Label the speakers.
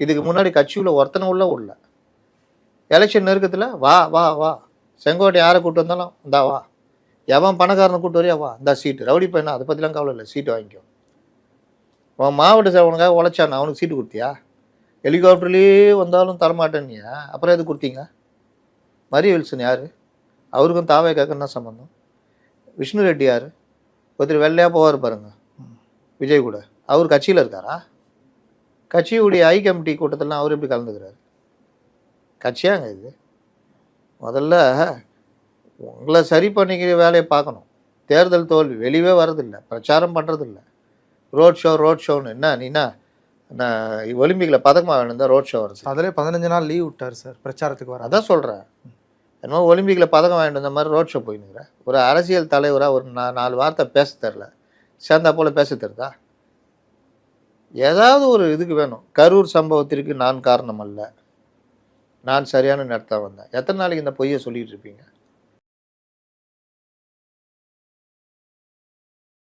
Speaker 1: இதுக்கு முன்னாடி கட்சியில் ஒருத்தனை உள்ள விடல. எலெக்ஷன் நெருக்கத்தில் வா வா வா, செங்கோட்டை யாரை கூப்பிட்டு வந்தாலும் இந்தா வா, எவன் பணக்காரனை கூப்பிட்டு வரையா வா, இந்த சீட்டு ரவுடி பையனா, அதை பற்றிலாம் கவலை இல்லை, சீட்டு வாங்கிக்கோ. உன் மாவட்ட சேவனுக்காக உழைச்சான், அவனுக்கு சீட்டு கொடுத்தியா? ஹெலிகாப்டர்லேயே வந்தாலும் தரமாட்டேன்னியா, அப்புறம் எது கொடுத்தீங்க? மரிய வில்சன் யார்? அவருக்கும் தாவே கேட்கறதுனா சம்பந்தம். விஷ்ணு ரெட்டி யார்? ஒருத்தர் வெள்ளையாக போவார் பாருங்க, விஜய் கூட, அவர் கட்சியில் இருக்காரா? கட்சியுடைய ஐ கமிட்டி கூட்டத்திலாம் அவர் எப்படி கலந்துக்கிறாரு? கட்சியாங்க இது? முதல்ல உங்களை சரி பண்ணிக்கிற வேலையை பார்க்கணும். தேர்தல் தோல்வி வெளியே வர்றதில்லை, பிரச்சாரம் பண்ணுறதில்ல, ரோட் ஷோன்னு என்ன நீனா ஒலிம்பிக்கில் பதக்கமாக வேணும் தான் ரோட் ஷோ வருது.
Speaker 2: அதிலே 15 நாள் லீவ் விட்டார் சார் பிரச்சாரத்துக்கு வர.
Speaker 1: அதான் சொல்கிறேன், என்னமோ ஒலிம்பிக்கில் பதக்கம் வாங்கிட்டு வந்த மாதிரி ரோட் ஷோ போயினுங்கிற ஒரு அரசியல் தலைவராக ஒரு 4 வார்த்தை பேச தெரில, சேர்ந்தா போல் பேச தெரிதா? ஏதாவது ஒரு இதுக்கு வேணும். கரூர் சம்பவத்திற்கு நான் காரணம் அல்ல, நான் சரியான நேரத்தை வந்தேன். எத்தனை நாளைக்கு இந்த பொய்யை சொல்லிகிட்டு இருப்பீங்க?